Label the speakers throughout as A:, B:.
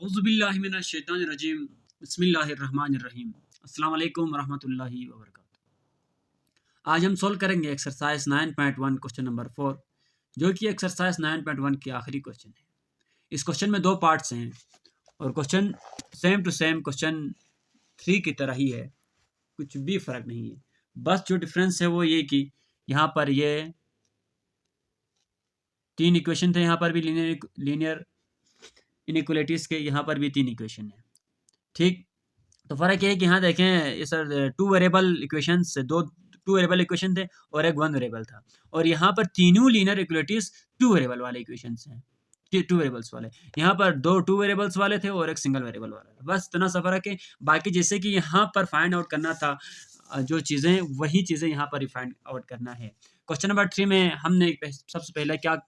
A: औज़ुबिल्लाहिमिनश्शैतानिर्रजीम बिस्मिल्लाहिर्रहमानिर्रहीम अस्सलाम वालेकुम रहमतुल्लाहि व बरकातुहू। आज हम सोल्व करेंगे एक्सरसाइज 9.1 क्वेश्चन नंबर 4 जो कि एक्सरसाइज 9.1 की आखिरी क्वेश्चन है। इस क्वेश्चन में दो पार्ट्स हैं और question same to same question 3 की तरह ही है, कुछ भी फ़र्क नहीं है। बस जो डिफरेंस है वो ये कि यहाँ पर ये तीन इक्वेशन थे, यहाँ पर भी लीनियर इनइक्वालिटीज़ के यहाँ पर भी तीन इक्वेशन है। ठीक, तो फ़र्क ये है कि यहाँ देखें ये सर टू वेरिएबल इक्वेशंस दो टू वेरिएबल इक्वेशन थे और एक वन वेरिएबल था, और यहाँ पर तीनों लीनियर इक्वलिटीज टू वेरिएबल वाले इक्वेशंस हैं, टू वेरिएबल्स वाले। यहाँ पर दो टू वेरिएबल्स वाले थे और एक सिंगल वेरिएबल वाला था, बस इतना सा फ़र्क है। बाकी जैसे कि यहाँ पर फाइंड आउट करना था जो चीज़ें, वही चीज़ें यहाँ पर फाइंड आउट करना है। क्वेश्चन नंबर 3 में हमने सबसे पहले क्या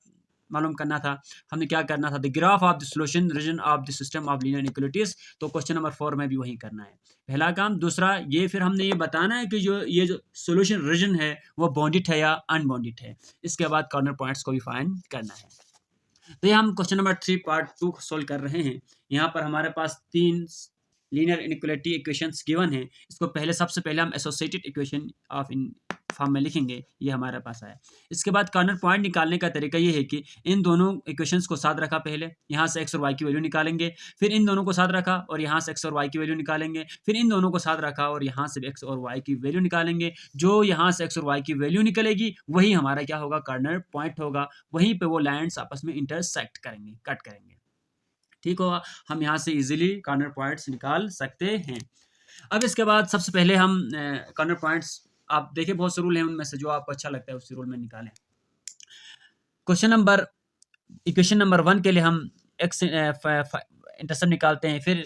A: मालूम करना था, हमने क्या करना था, the graph of the solution region of the system of linear inequalities. तो क्वेश्चन नंबर 4 में भी वही करना है, पहला काम। दूसरा ये फिर हमने ये बताना है कि जो सॉल्यूशन रीजन है वो बाउंडेड है या अनबाउंडेड है। इसके बाद कॉर्नर पॉइंट्स को भी फाइंड करना है। तो ये हम क्वेश्चन नंबर 3 पार्ट 2 सोल्व कर रहे हैं। यहाँ पर हमारे पास तीन लीनियर इनइक्वालिटी इक्वेशंस गिवन है। इसको सबसे पहले हम associated equation of in form में लिखेंगे, ये हमारे पास आया। इसके बाद कॉर्नर पॉइंट निकालने का तरीका ये है कि इन दोनों इक्वेशंस को साथ रखा, पहले यहाँ से एक्स और वाई की वैल्यू निकालेंगे, फिर इन दोनों को साथ रखा और यहाँ से एक्स और वाई की वैल्यू निकालेंगे, फिर इन दोनों को साथ रखा और यहाँ से एक्स और वाई की वैल्यू निकालेंगे। जो यहाँ से एक्स और वाई की वैल्यू निकलेगी वही हमारा क्या होगा, कॉर्नर पॉइंट होगा। वहीं पे वो लाइन्स आपस में इंटरसेक्ट करेंगे, कट करेंगे। ठीक होगा, हम यहाँ से इजीली कॉर्नर पॉइंट्स निकाल सकते हैं। अब इसके बाद सबसे पहले हम कॉर्नर पॉइंट्स, आप देखिए बहुत से रूल हैं, उनमें से जो आपको अच्छा लगता है उसी रूल में निकालें। इक्वेशन नंबर 1 के लिए हम एक्स इंटरसेप्ट निकालते हैं, फिर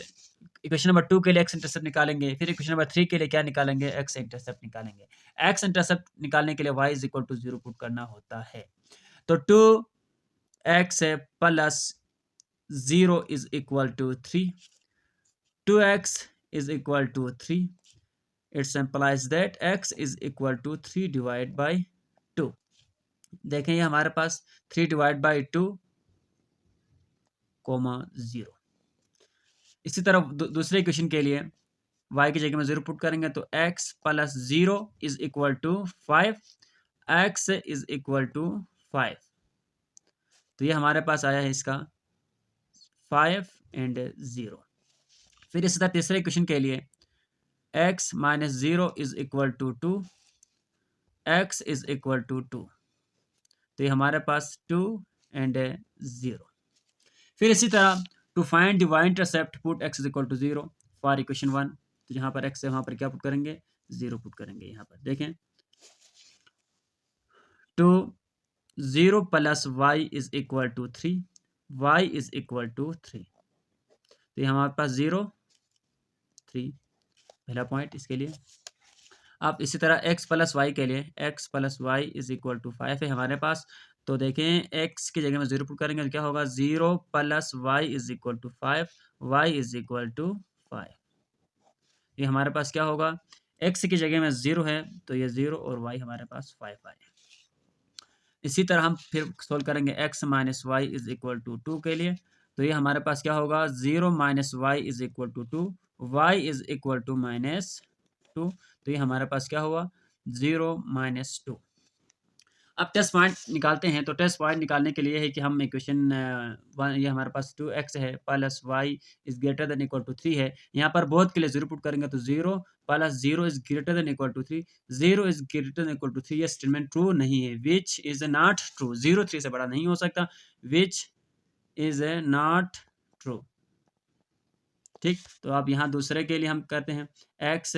A: इक्वेशन नंबर 2 के लिए एक्स इंटरसेप्ट निकालेंगे, फिर इक्वेशन नंबर 3 के लिए क्या निकालेंगे, एक्स इंटरसेप्ट निकालेंगे। एक्स इंटरसेप्ट निकालने के लिए y is equal to 0 put करना होता है। तो 2x plus 0 is equal to 3, 2x is equal to 3. It implies that x is equal to 3 divided by 2. देखें ये हमारे पास 3 डिवाइड बाई 2 0। इसी तरह दूसरे इक्वेशन के लिए y की जगह में 0 पुट करेंगे तो x plus 0 is equal to 5, x is equal to 5। तो ये हमारे पास आया है इसका 5 एंड 0। फिर इसी तरह तीसरे इक्वेशन के लिए x minus 0 is equal to 2, x is equal to 2। तो ये हमारे पास 2 एंड 0। फिर इसी तरह to find the y intercept put x is equal to 0 for equation 1। तो यहाँ पर x है, वहाँ पर क्या पुट करेंगे, 0 पुट करेंगे। यहाँ पर देखें 2 0 plus y is equal to 3, y is equal to 3। तो ये हमारे पास 0 3 पहला पॉइंट इसके लिए। अब इसी तरह x प्लस वाई के लिए x plus y is equal to 5 है हमारे पास। तो देखें x की जगह में 0 पुट करेंगे तो क्या होगा, 0 plus y is equal to 5, y is equal to 5। ये हमारे पास क्या होगा, x की जगह में 0 है तो ये 0 और y हमारे पास 5 आए। इसी तरह हम फिर सोल्व करेंगे x minus y is equal to 2 के लिए। तो ये हमारे पास क्या होगा, 0 minus y is equal to 2, y is equal to minus 2। तो ये हमारे पास क्या हुआ, 0 माइनस 2। अब टेस्ट पॉइंट निकालते हैं। तो टेस्ट पॉइंट निकालने के लिए है कि हम इक्वेशन ये हमारे पास 2x है plus y is greater than equal to 3 है। यहाँ पर बोथ के लिए 0 पुट करेंगे तो 0 plus 0 is greater than equal to 3, 0 is greater than equal to 3। ये स्टेटमेंट ट्रू नहीं है, विच इज नॉट ट्रू। 0 3 से बड़ा नहीं हो सकता, विच इज नॉट ट्रू। ठीक, तो अब यहाँ दूसरे के लिए हम करते हैं x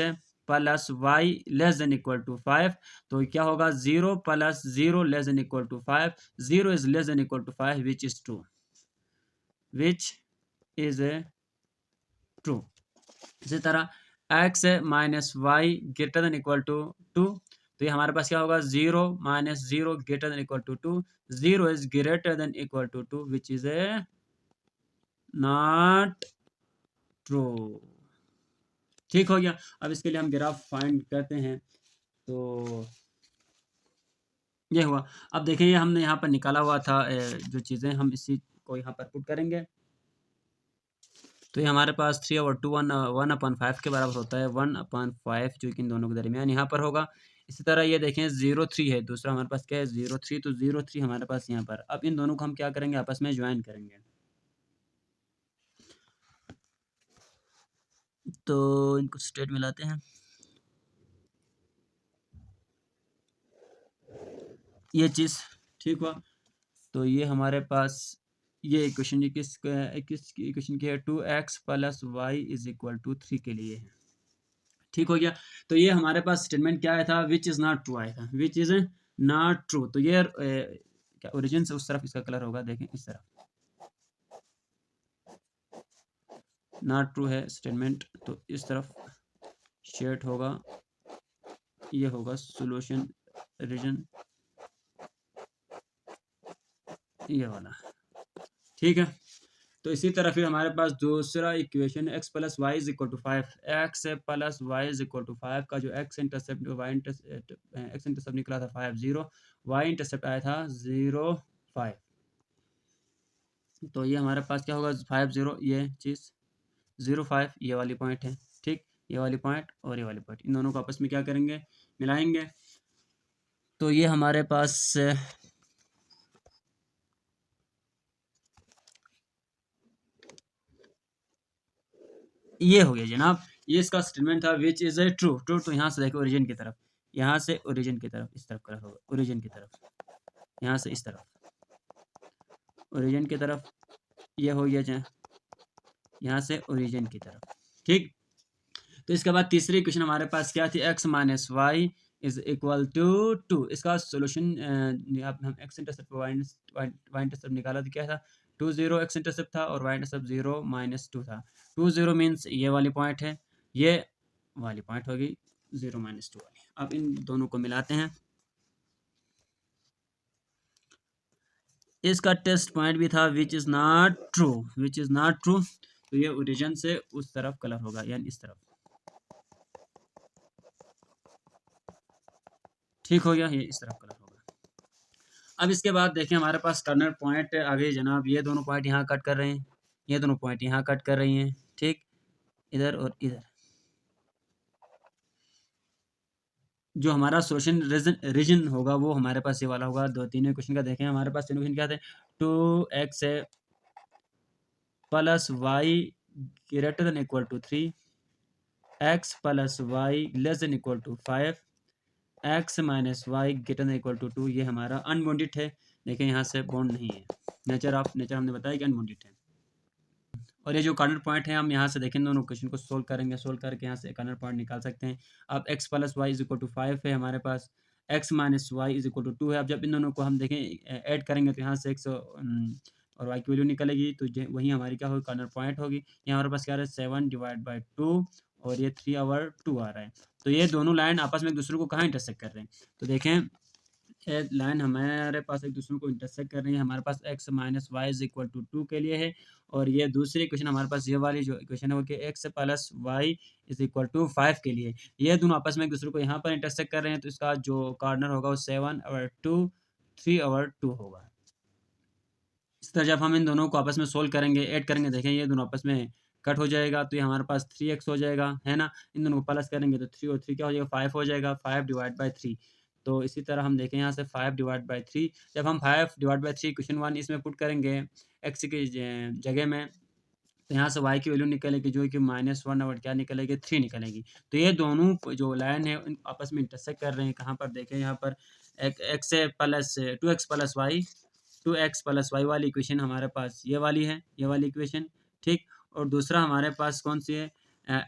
A: plus y less than equal to 5। तो क्या होगा, 0 plus 0 less than equal to 5, 0 is less than equal to 5, which is true, which is true. इसी तरह x minus y greater than equal to 2। तो ये हमारे पास क्या होगा, 0 minus 0 greater than equal to 2, 0 is greater than equal to 2, which is not true. ठीक हो गया। अब इसके लिए हम ग्राफ फाइंड करते हैं। तो ये हुआ। अब देखिए हमने यहाँ पर निकाला हुआ था जो चीज़ें, हम इसी को यहाँ पर पुट करेंगे। तो ये हमारे पास 3/2 1/5 के बराबर होता है, 1/5 जो कि इन दोनों के दरमियान यहाँ पर होगा। इसी तरह ये देखें 0.3 है, दूसरा हमारे पास क्या है 0.3, तो 0.3 हमारे पास यहाँ पर। अब इन दोनों को हम क्या करेंगे, आपस में ज्वाइन करेंगे। तो इनको स्टेट मिलाते हैं। ये चीज़ ठीक हुआ। तो ये हमारे पास ये इक्वेशन ये किस इक्वेशन की है, 2x + y = 3 के लिए है। ठीक हो गया। तो ये हमारे पास स्टेटमेंट क्या आया था, विच इज़ नॉट ट्रू आया था, विच इज़ नॉट ट्रू। तो ये क्या ओरिजिन से उस तरफ इसका कलर होगा, देखें इस तरफ नॉट ट्रू है स्टेटमेंट, तो इस तरफ शेड होगा, ये होगा सोल्यूशन रीजन, ये वाला। ठीक है। तो इसी तरह फिर हमारे पास दूसरा equation x + y = 5, x + y = 5 का जो x इंटरसेप्ट निकला था 5 0, y इंटरसेप्ट आया था 0 5। तो ये हमारे पास क्या होगा 5 0, ये चीज़ 0 5, ये वाली पॉइंट है। ठीक, ये वाली पॉइंट और ये वाली पॉइंट, इन दोनों को आपस में क्या करेंगे, मिलाएंगे। तो ये हमारे पास ये हो गया जनाब, ये इसका स्टेटमेंट था विच इज़ ट्रू। ट्रू तो यहाँ से देखो ओरिजिन की तरफ, यहाँ से ओरिजिन की तरफ इस तरफ कलर होगा, ओरिजिन की तरफ, यहाँ से इस तरफ ओरिजिन की तरफ, ये हो गया यहाँ से ओरिजिन की तरफ। ठीक। तो इसके बाद तीसरी इक्वेशन हमारे पास क्या थी, x - y = 2। इसका सोल्यूशन हम x इंटरसेप्ट y इंटरसेप्ट निकाला तो क्या था, 2 0 x इंटरसेप्ट था और y इंटरसेप्ट 0 - 2 था। 2 0 मीन्स ये वाली पॉइंट है, ये वाली पॉइंट होगी 0 - 2 वाली। अब इन दोनों को मिलाते हैं। इसका टेस्ट पॉइंट भी था which is not true, which is not true. तो ये ओरिजिन से उस तरफ कलर होगा, यानी इस तरफ। ठीक हो गया, ये इस तरफ कलर होगा। अब इसके बाद देखें हमारे पास कर्नल पॉइंट आ गए जनाब, ये दोनों पॉइंट यहाँ कट कर रहे हैं, ये दोनों पॉइंट यहाँ कट कर रही हैं। ठीक, इधर और इधर। जो हमारा सोल्यूशन रीजन होगा वो हमारे पास ये वाला होगा। दो तीनों क्वेश्चन का देखें, हमारे पास तीनों क्वेश्चन क्या थे, 2x + y > 3, x + y <= 5, x - y > 2। ये हमारा अनबाउंडेड है। देखें यहाँ से बाउंड नहीं है, नेचर हमने बताया कि अनबाउंडेड है। और ये जो कॉर्नर पॉइंट है हम यहाँ से देखें, दोनों क्वेश्चन को सोल्व करेंगे, सोल्व करके यहाँ से कॉर्नर पॉइंट निकाल सकते हैं। अब x + y = 5 है हमारे पास, x - y = 2 है। अब जब इन दोनों को हम देखें ऐड करेंगे तो यहाँ से x और y की वैल्यू निकलेगी, तो वही हमारी क्या होगी, कॉर्नर पॉइंट होगी। यहाँ हमारे पास क्या आ रहा है 7/2 और ये 3/2 आ रहा है। तो ये दोनों लाइन आपस में एक दूसरे को कहाँ इंटरसेक्ट कर रहे हैं, तो देखें एक लाइन हमारे पास एक दूसरे को इंटरसेक्ट कर रही है, हमारे पास x - y = 2 के लिए है। और ये दूसरी इक्वेशन हमारे पास ये वाली जो इक्वेशन है वो कि x + y = 5 के लिए, ये दोनों आपस में एक दूसरे को यहाँ पर इंटरसेक्ट कर रहे हैं। तो इसका जो कॉर्नर होगा वो 7/2 3/2 होगा। इस तरह जब हम इन दोनों को आपस में सोल्व करेंगे, ऐड करेंगे, देखें ये दोनों आपस में कट हो जाएगा, तो ये हमारे पास 3x हो जाएगा, है ना। इन दोनों को प्लस करेंगे तो 3 और 3 क्या हो जाएगा, 5 हो जाएगा, 5/3। तो इसी तरह हम देखें यहाँ से 5/3, जब हम 5/3 क्वेश्चन 1 इसमें पुट करेंगे x की जगह में, तो यहाँ से y की वैल्यू निकलेगी जो कि -1 और क्या निकलेगी 3 निकलेगी। तो ये दोनों जो लाइन है आपस में इंटरसेक्ट कर रहे हैं। कहाँ पर देखें, यहाँ पर x plus 2x + y 2x + y वाली इक्वेशन हमारे पास ये वाली है, ये वाली इक्वेशन। ठीक, और दूसरा हमारे पास कौन सी है,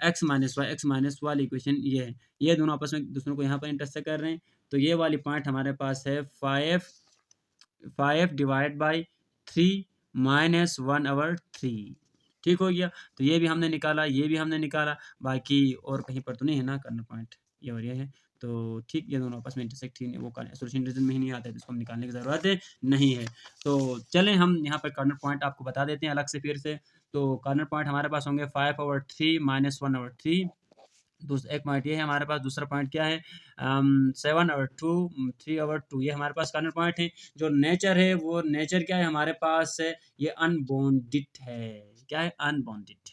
A: x - वाली इक्वेशन ये है। ये दोनों आपस में दूसरों को यहाँ पर इंटरसेक्ट कर रहे हैं। तो ये वाली पॉइंट हमारे पास है 5/3 -1/3। ठीक हो गया। तो ये भी हमने निकाला, ये भी हमने निकाला, बाकी और कहीं पर तो नहीं है ना कर्नल पॉइंट, ये और ये है। तो ठीक, ये दोनों आपस में इंटरसेक्ट ही वो सोल्यूशन रीजन में ही नहीं आते, तो इसको हम निकालने की ज़रूरत नहीं है। तो चलें हम यहाँ पर कर्नल पॉइंट आपको बता देते हैं अलग से फिर से। तो कर्नल पॉइंट हमारे पास होंगे 5/3 -1/3। एक पॉइंट ये है हमारे पास, दूसरा पॉइंट क्या है 7/2 3/2, ये हमारे पास कर्नल पॉइंट है। जो नेचर है वो नेचर क्या है हमारे पास है, ये अनबाउंडेड है। क्या है, अनबाउंडेड।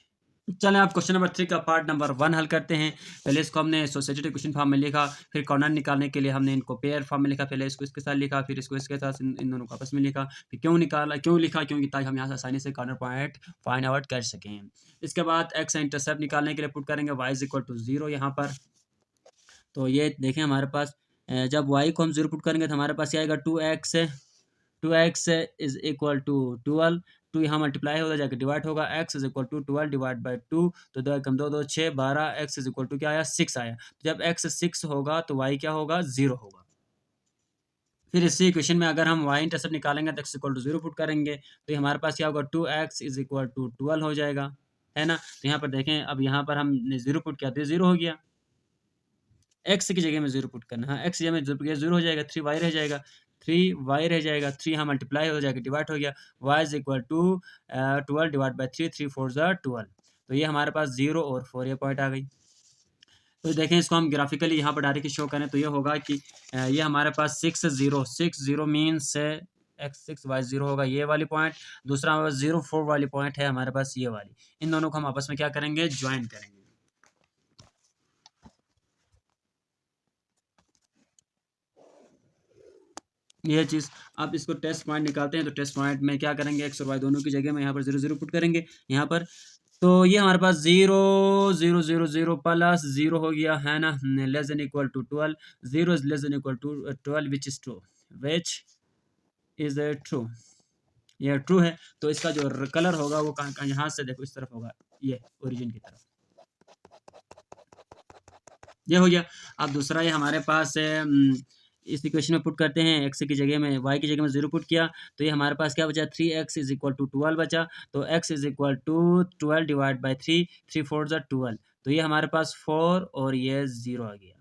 A: चलें आप क्वेश्चन नंबर 3 का पार्ट नंबर 1 हल करते हैं। पहले इसको हमने एसोसिएटेड इक्वेशन फॉर्म में लिखा, फिर कॉर्नर निकालने के लिए हमने इनको पेयर फॉर्म में लिखा। पहले इसको इसके साथ लिखा, फिर इसको इसके साथ, इन दोनों को आपस में लिखा। फिर क्यों लिखा? क्योंकि ताकि हम यहाँ से आसानी से कॉर्नर पॉइंट फाइंड आउट कर सकें। इसके बाद एक्स इंटरसेप्ट निकालने के लिए पुट करेंगे y इज इक्वल टू 0 यहाँ पर। तो ये देखें हमारे पास जब y को हम 0 पुट करेंगे तो हमारे पास ये आएगा 2x है। 2x is equal to 12। 2 यहाँ मल्टीप्लाई होगा, जाकर डिवाइड होगा। x is equal to 12 divide by 2, तो 2 कम 2 2 6 12। x इज इक्वल टू क्या आया? 6 आया। तो जब x 6 होगा तो y क्या होगा? 0 होगा। फिर इसी इक्वेशन में अगर हम y इंटरसेप्ट निकालेंगे तो x इक्वल टू 0 पुट करेंगे तो ये हमारे पास क्या होगा? 2x इज इक्वल टू 12 हो जाएगा, है ना। तो यहाँ पर देखें, अब यहाँ पर हमने 0 पुट किया तो 0 हो गया। x की जगह में 0 पुट करना, हाँ x की जगह में 0 हो जाएगा। 3y रह जाएगा, 3y रह जाएगा। 3 यहाँ मल्टीप्लाई हो जाएगा, डिवाइड हो गया। y is equal to 12 divide by 3, 3 4 ज़ा 12। तो ये हमारे पास 0 और 4 ये पॉइंट आ गई। तो देखें इसको हम ग्राफिकली यहाँ पर डायरेक्ट शो करें तो ये होगा कि ये हमारे पास 6 0 मीन्स x 6 y 0 होगा, ये वाली पॉइंट। दूसरा हमारे पास 0 4 वाली पॉइंट है हमारे पास, ये वाली। इन दोनों को हम आपस में क्या करेंगे? ज्वाइन करेंगे। ये चीज़, अब इसको टेस्ट पॉइंट निकालते हैं। तो टेस्ट पॉइंट में क्या करेंगे? एक्स और वाई दोनों की जगह में यहाँ पर 0 0 पुट करेंगे यहाँ पर। तो ये हमारे पास 0 0 0 0 प्लस 0 हो गया, है ना, less than equal to 12। 0 is less than equal to 12 which is true, which is true. ये ट्रू है। तो इसका जो कलर होगा वो कहाँ यहाँ से देखो इस तरफ होगा, ये ओरिजिन की तरफ। ये हो गया। अब दूसरा ये हमारे पास इस इक्वेशन में पुट करते हैं। x की जगह में, y की जगह में 0 पुट किया तो ये हमारे पास क्या बचा? 3x इज इक्वल टू 12 बचा। तो x is equal to 12 divide by 3, 3 4 ज़ा 12। तो ये हमारे पास 4 और ये 0 आ गया,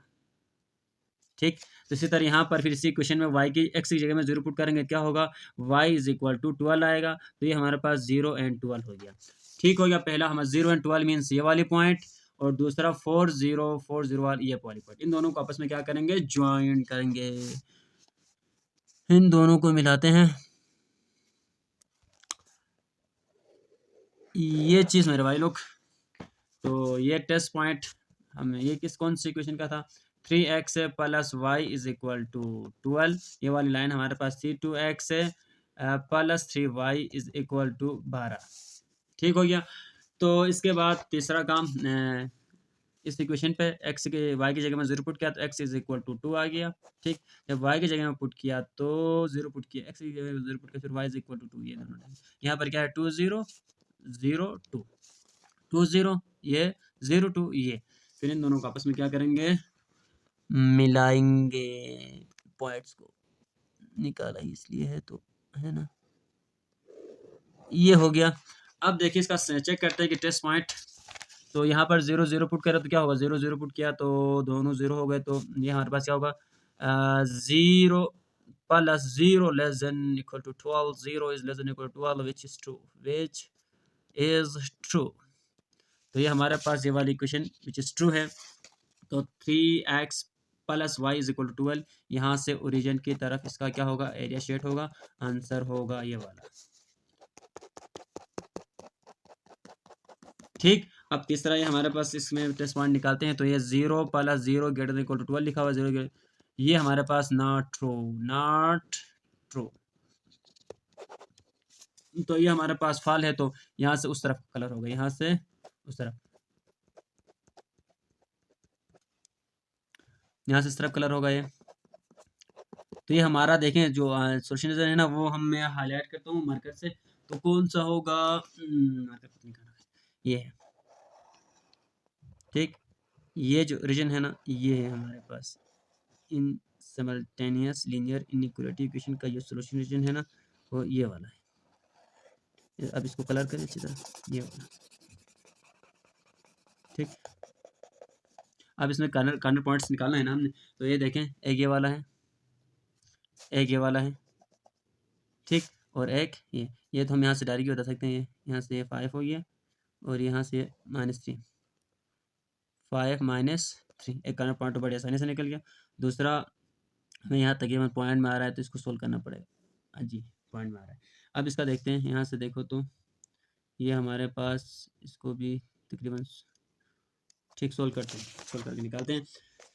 A: ठीक। तो इसी तरह यहाँ पर फिर इसी क्वेश्चन में y की x की जगह में 0 पुट करेंगे, क्या होगा? y इज इक्वल टू 12 आएगा। तो ये हमारे पास 0 एंड 12 हो गया, ठीक हो गया। पहला हमारा 0 एंड 12 मीन्स ये वाली पॉइंट, और दूसरा 4 0 4 0 वाली ये वाली पॉइंट। इन दोनों को आपस में क्या करेंगे? ज्वाइन करेंगे। इन दोनों को मिलाते हैं। ये चीज़ मेरे भाई लोग, तो ये टेस्ट पॉइंट हमें, ये कौन सी इक्वेशन का था? 3x plus y is equal to 12। ये वाली लाइन हमारे पास थी 2x plus 3y is equal to 12, ठीक हो गया। तो इसके बाद तीसरा काम, इस इक्वेशन पे x के y की जगह में 0 पुट किया तो x इज इक्वल टू 2 आ गया, ठीक। जब y की जगह में पुट किया तो 0 पुट किया, x की जगह में 0 पुट किया, फिर y इज इक्वल टू 2। ये दोनों यहाँ पर क्या है? 2 0 0 2 2 0, ये 0 2 ये। फिर इन दोनों को आपस में क्या करेंगे? मिलाएंगे। पॉइंट्स को निकाला इसलिए है, तो है ना, ये हो गया। अब देखिए इसका चेक करते हैं कि टेस्ट पॉइंट। तो यहाँ पर 0 0 पुट करा तो क्या होगा? 0 0 पुट किया तो दोनों 0 हो गए। तो ये हमारे पास क्या होगा? 0 plus 0 less than equal to 12। 0 is less than equal to 12 which is true, which is true. तो ये हमारे पास ये वाली इक्वेशन विच इज ट्रू है। तो 3x plus y is equal to 12, यहाँ से ओरिजिन की तरफ इसका क्या होगा? एरिया शेड होगा। आंसर होगा ये वाला, ठीक। अब तीसरा ये हमारे पास, इसमें टेस्ट पॉइंट निकालते हैं। तो ये 0 plus 0 greater than equal to 12 लिखा हुआ है। 0 ये हमारे पास नॉट ट्रू, नॉट ट्रू। तो ये हमारे पास फॉल है। तो यहाँ से उस तरफ कलर होगा, यहाँ से उस तरफ, यहाँ से इस तरफ कलर होगा ये। तो ये हमारा देखें जो सोल्यूशन है ना, वो हम मैं हाईलाइट करता हूँ मार्कर से। तो कौन सा होगा? मार्कर ये है, ठीक। ये जो रीजन है ना, ये है हमारे पास इन सिमल्टेनियस लीनियर इनइक्वालिटी इक्वेशन का जो सॉल्यूशन रीजन है ना, वो ये वाला है। अब इसको कलर करें अच्छी तरह, ये वाला, ठीक। अब इसमें कार्नर पॉइंट्स निकालना है ना हमने। तो ये देखें, एक ये वाला है, एक ये वाला है, ठीक। और एक ये तो हम यहाँ से डायरेक्ट बता सकते हैं। यहाँ से ये 5 हो गया और यहाँ से -3, 5 -3। एक कार्नर पॉइंट तो बड़ी आसानी से निकल गया। दूसरा हमें यहाँ तकरीबन पॉइंट में आ रहा है, तो इसको सोल्व करना पड़ेगा। जी, पॉइंट में आ रहा है। अब इसका देखते हैं, यहाँ से देखो तो ये हमारे पास, इसको भी तकरीबन ठीक सोल्व करते हैं, सोल्व करके निकालते हैं।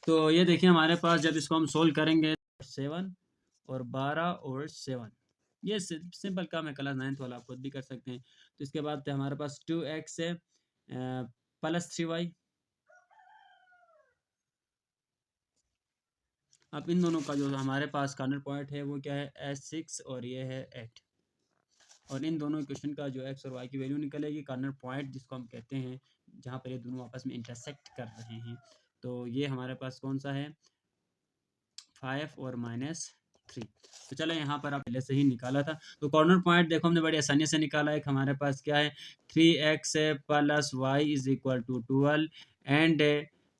A: तो ये देखिए हमारे पास जब इसको हम सोल्व करेंगे 7 और 12 और 7, ये सिंपल काम है, क्लास 9th वाला आप खुद भी कर सकते हैं। तो इसके बाद हमारे पास 2x है प्लस 3y। अब इन दोनों का जो हमारे पास कॉर्नर पॉइंट है वो क्या है 6 और ये है 8, और इन दोनों इक्वेशन का जो x और y की वैल्यू निकलेगी, कॉर्नर पॉइंट जिसको हम कहते हैं जहाँ पर ये दोनों आपस में इंटरसेक्ट कर रहे हैं, तो ये हमारे पास कौन सा है 5 और -3। तो चलो यहाँ पर आप पहले से ही निकाला था, तो कॉर्नर पॉइंट देखो हमने बड़ी आसानी से निकाला है। हमारे पास क्या है 3x plus y is equal to 12 and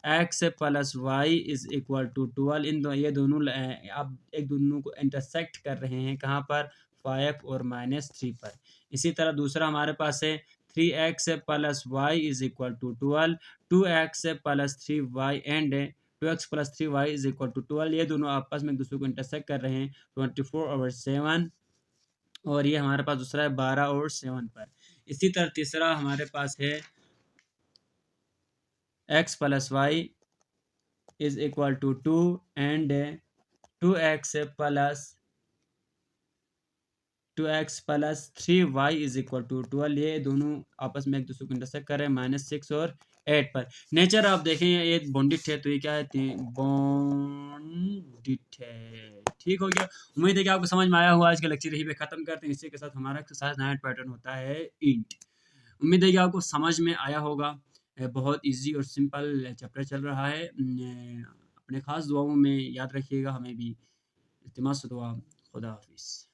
A: x plus y is equal to 12। ये दोनों आप एक दोनों को इंटरसेक्ट कर रहे हैं कहाँ पर 5 और -3 पर। इसी तरह दूसरा हमारे पास है 3x plus y is equal to 12, 2x plus 3y and 2x plus 3y is equal to 12। ये दोनों आपस में एक दूसरे को इंटरसेक्ट कर रहे हैं 24/7, और ये हमारे पास दूसरा है 12 और 7 पर। इसी तरह तीसरा हमारे पास है x plus y is equal to 2 and 2x plus 3y is equal to 12। ये दोनों आपस में एक दूसरे को इंटरसेक्ट कर रहे हैं -6 और 8 पर। नेचर आप देखें ये बॉन्डिट है, तो ये क्या है बॉन्डिट है। ठीक हो गया, उम्मीद है कि आपको समझ में आया हुआ। आज का लेक्चर यहीं पे खत्म करते हैं। इसी के साथ हमारा एक्सरसाइज 9 पैटर्न होता है इंट। उम्मीद है कि आपको समझ में आया होगा। बहुत इजी और सिंपल चैप्टर चल रहा है। अपने खास दुआओं में याद रखिएगा, हमें भी इल्तिमास दुआ। खुदा हाफिज़।